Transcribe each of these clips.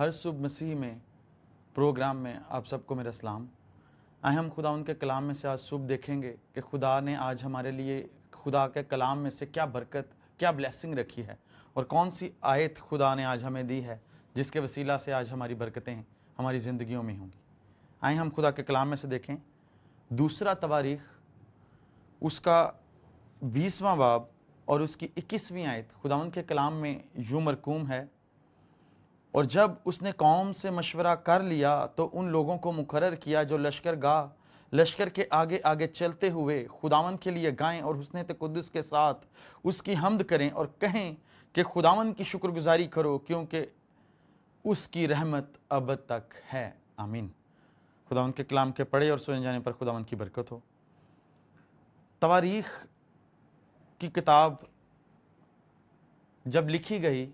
हर सुबह मसीह में प्रोग्राम में आप सबको मेरा सलाम। आए हम खुदा उनके कलाम में से आज सुबह देखेंगे कि खुदा ने आज हमारे लिए खुदा के कलाम में से क्या बरकत, क्या ब्लेसिंग रखी है और कौन सी आयत खुदा ने आज हमें दी है जिसके वसीला से आज हमारी बरकतें हमारी ज़िंदगियों में होंगी। आए हम खुदा के कलाम में से देखें दूसरा तवारीख उसका 20वां बाब और उसकी 21वीं आयत। खुदावन के कलाम में यूं मरकूम है, और जब उसने कौम से मशवरा कर लिया तो उन लोगों को मुकर्रर किया जो लश्कर के आगे आगे चलते हुए खुदावन के लिए गाएं और हुस्न तक़द्दुस के साथ उसकी हम्द करें और कहें कि खुदावन की शुक्रगुजारी करो क्योंकि उसकी रहमत अब तक है। आमीन। खुदावन के कलाम के पढ़े और सुने जाने पर खुदावन की बरकत हो। तवारीख की किताब जब लिखी गई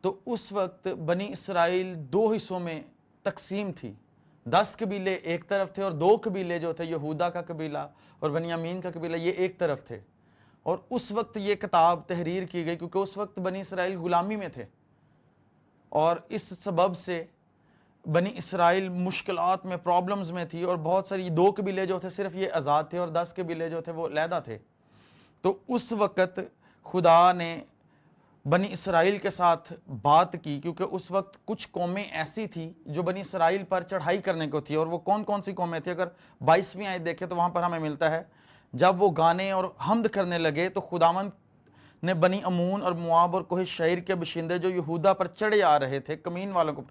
तो उस वक्त बनी इसराइल दो हिस्सों में तकसीम थी। 10 कबीले एक तरफ थे और 2 कबीले जो थे यहूदा का कबीला और बनियामीन का कबीला, ये एक तरफ थे। और उस वक्त ये किताब तहरीर की गई क्योंकि उस वक्त बनी इसराइल गुलामी में थे और इस सबब से बनी इसराइल मुश्किलात में, प्रॉब्लम्स में थी और बहुत सारी 2 कबीले जो थे सिर्फ ये आज़ाद थे और 10 कबीले जो थे वो अलहदा थे। तो उस वक्त खुदा ने बनी इसराइल के साथ बात की क्योंकि उस वक्त कुछ कौमें ऐसी थी जो बनी इसराइल पर चढ़ाई करने को थी। और वो कौन कौन सी कौमें थी? अगर 22वीं आयत देखें तो वहाँ पर हमें मिलता है, जब वो गाने और हम्द करने लगे तो खुदावंद ने बनी अमून और मुआब और कोह शहर के बशिंदे जो यहूदा पर चढ़े आ रहे थे, कमीन वालों को।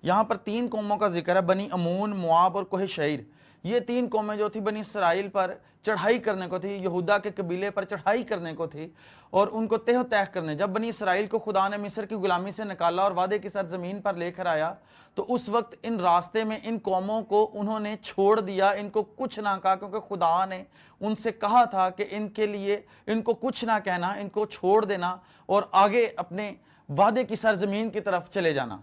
यहाँ पर 3 कौमों का जिक्र है, बनी अमून, मुआब और कोह शहर। ये 3 कौमें जो थी बनी इसराइल पर चढ़ाई करने को थी, यहूदा के कबीले पर चढ़ाई करने को थी और उनको तह तह करने। जब बनी इसराइल को खुदा ने मिस्र की गुलामी से निकाला और वादे की सरजमीन पर लेकर आया तो उस वक्त इन रास्ते में इन कौमों को उन्होंने छोड़ दिया, इनको कुछ ना कहा क्योंकि खुदा ने उनसे कहा था कि इनके लिए इनको कुछ ना कहना, इनको छोड़ देना और आगे अपने वादे की सरजमीन की तरफ चले जाना।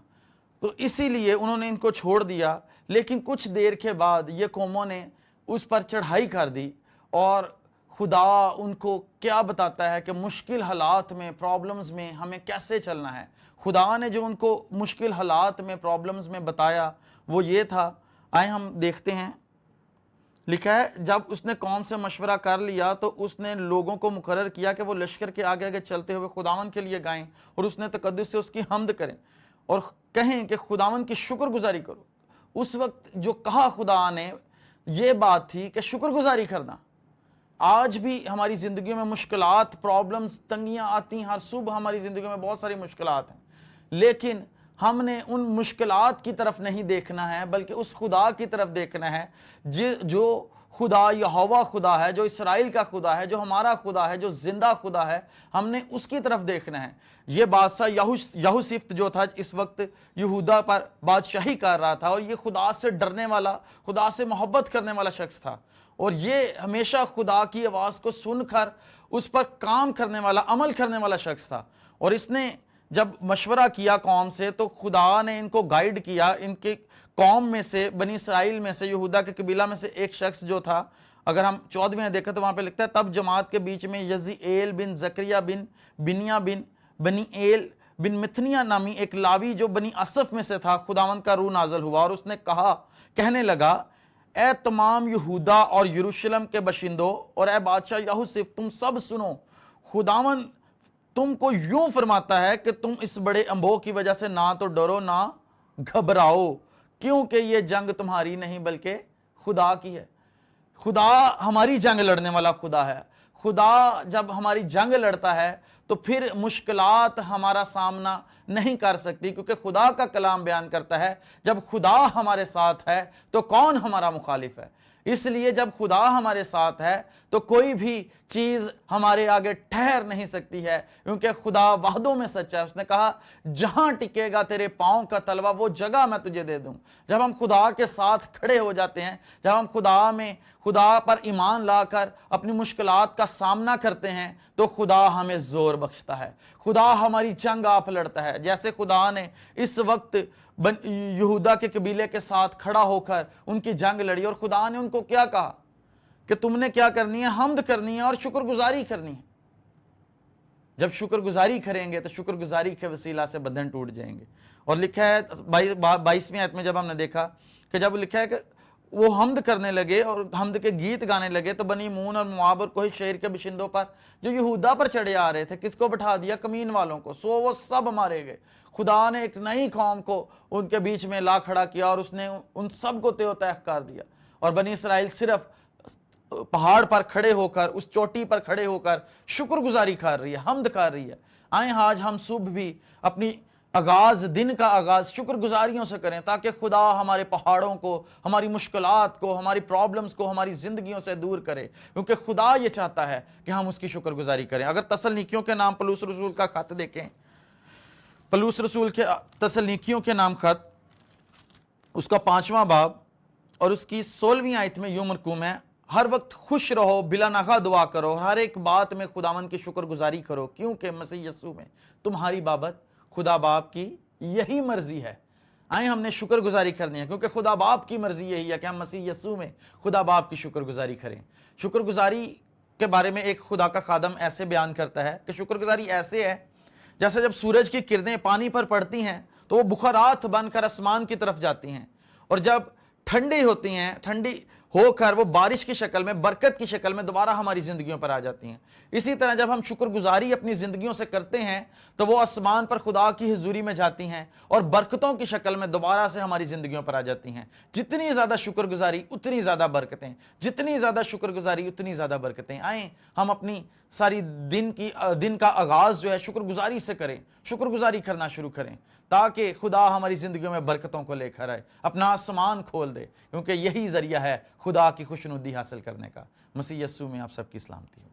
तो इसीलिए उन्होंने इनको छोड़ दिया। लेकिन कुछ देर के बाद ये कौमों ने उस पर चढ़ाई कर दी और खुदा उनको क्या बताता है कि मुश्किल हालात में, प्रॉब्लम्स में हमें कैसे चलना है। खुदा ने जो उनको मुश्किल हालात में, प्रॉब्लम्स में बताया वो ये था। आए हम देखते हैं, लिखा है जब उसने कौम से मशवरा कर लिया तो उसने लोगों को मुकर्रर किया कि वो लश्कर के आगे आगे चलते हुए खुदावन के लिए गाएं और उसने तक़द्दुस से उसकी हम्द करें और कहें कि खुदावन की शुक्रगुजारी करो। उस वक्त जो कहा खुदा ने ये बात थी कि शुक्रगुजारी करना। आज भी हमारी ज़िंदगी में मुश्किलात, प्रॉब्लम्स, तंगियाँ आती हैं। हर सुबह हमारी ज़िंदगी में बहुत सारी मुश्किलात हैं, लेकिन हमने उन मुश्किलात की तरफ नहीं देखना है बल्कि उस खुदा की तरफ देखना है जो खुदा यहोवा खुदा है, जो इसराइल का खुदा है, जो हमारा खुदा है, जो जिंदा खुदा है। हमने उसकी तरफ देखना है। ये बादशाह यहोशिफ्त जो था इस वक्त यहूदा पर बादशाही कर रहा था और ये खुदा से डरने वाला, खुदा से मोहब्बत करने वाला शख्स था और ये हमेशा खुदा की आवाज़ को सुनकर उस पर काम करने वाला, अमल करने वाला शख्स था। और इसने जब मशवरा किया कौम से तो खुदा ने इनको गाइड किया। इनके कौम में से, बनी इसराइल में से, यहूदा के कबीला में से एक शख्स जो था, अगर हम 14वें देखें तो वहाँ पे लिखता है, तब जमात के बीच में यजीएल बिन जकरिया बिन बिनिया बिन बनीएल बिन मिथनिया नामी एक लावी जो बनी असफ में से था, खुदावंद का रूह नाजल हुआ और उसने कहने लगा, ए तमाम यहूदा और यरूशलेम के बशिंदों और ए बादशाह यहोशिफ्त, तुम सब सुनो। खुदावंद तुमको यूं फरमाता है कि तुम इस बड़े अंबोह की वजह से ना तो डरो ना घबराओ, क्योंकि ये जंग तुम्हारी नहीं बल्कि खुदा की है। खुदा हमारी जंग लड़ने वाला खुदा है। खुदा जब हमारी जंग लड़ता है तो फिर मुश्किलात हमारा सामना नहीं कर सकती, क्योंकि खुदा का कलाम बयान करता है जब खुदा हमारे साथ है तो कौन हमारा मुखालिफ है। इसलिए जब खुदा हमारे साथ है तो कोई भी चीज हमारे आगे ठहर नहीं सकती है, क्योंकि खुदा वादों में सच्चा है। उसने कहा, जहां टिकेगा तेरे पांव का तलवा वो जगह मैं तुझे दे दूं। जब हम खुदा के साथ खड़े हो जाते हैं, जब हम खुदा पर ईमान लाकर अपनी मुश्किलात का सामना करते हैं तो खुदा हमें जोर बख्शता है। खुदा हमारी जंग आप लड़ता है। जैसे खुदा ने इस वक्त यहूदा के कबीले के साथ खड़ा होकर उनकी जंग लड़ी और खुदा ने उनको क्या कहा कि तुमने क्या करनी है, हम्द करनी है और शुक्रगुजारी करनी है। जब शुक्रगुजारी करेंगे तो शुक्रगुजारी के वसीला से बंधन टूट जाएंगे और लिखा है 22वीं आयत में, जब हमने देखा कि जब लिखा है कि वो हमद करने लगे और हमद के गीत गाने लगे, तो बनी मून और मुआब और कोई शहर के बशिंदों पर जो यहूदा पर चढ़े आ रहे थे, किसको बैठा दिया? कमीन वालों को। सो वो सब मारे गए। खुदा ने एक नई कौम को उनके बीच में ला खड़ा किया और उसने उन सब को त्योतैख कर दिया। और बनी इसराइल सिर्फ पहाड़ पर खड़े होकर, उस चोटी पर खड़े होकर शुक्रगुजारी कर रही है, हमद कर रही है। आए आज हम सुबह भी अपनी आगाज, दिन का आगाज शुक्रगुजारियों से करें, ताकि खुदा हमारे पहाड़ों को, हमारी मुश्किलात को, हमारी प्रॉब्लम्स को हमारी जिंदगियों से दूर करे, क्योंकि खुदा ये चाहता है कि हम उसकी शुक्रगुजारी करें। अगर तसलनीकियों के नाम पलूस रसूल का खत देखें, पलूस रसूल के तसलनीकियों के नाम खत, उसका 5वां बाब और उसकी 16वीं आयत में यूं मरकूम है, हर वक्त खुश रहो, बिला नागा दुआ करो, हर एक बात में खुदावंद की शुक्रगुजारी करो, क्योंकि मसीह यीशु में तुम्हारी बाबत खुदा बाप की यही मर्जी है। आए हमने शुक्रगुजारी करनी है, क्योंकि खुदा बाप की मर्जी यही है कि हम मसीह यीशु में खुदा बाप की शुक्रगुजारी करें। शुक्रगुजारी के बारे में एक खुदा का खादम ऐसे बयान करता है कि शुक्रगुजारी ऐसे है जैसे जब सूरज की किरणें पानी पर पड़ती हैं तो वो बुखारात बनकर आसमान की तरफ जाती हैं, और जब ठंडी होती हैं, ठंडी होकर वो बारिश की शक्ल में, बरकत की शक्ल में दोबारा हमारी जिंदगियों पर आ जाती हैं। इसी तरह जब हम शुक्रगुजारी अपनी जिंदगियों से करते हैं तो वो आसमान पर खुदा की हुजूरी में जाती हैं और बरकतों की शक्ल में दोबारा से हमारी जिंदगियों पर आ जाती हैं। जितनी ज्यादा शुक्रगुजारी उतनी ज्यादा बरकतें, जितनी ज्यादा शुक्रगुजारी उतनी ज्यादा बरकतें। आए हम अपनी सारी दिन का आगाज जो है शुक्रगुजारी से करें, शुक्रगुजारी करना शुरू करें, ताकि खुदा हमारी जिंदगियों में बरकतों को लेकर आए, अपना आसमान खोल दे, क्योंकि यही जरिया है खुदा की खुशनुदी हासिल करने का। मसीह यीशु में आप सबकी सलामती हो।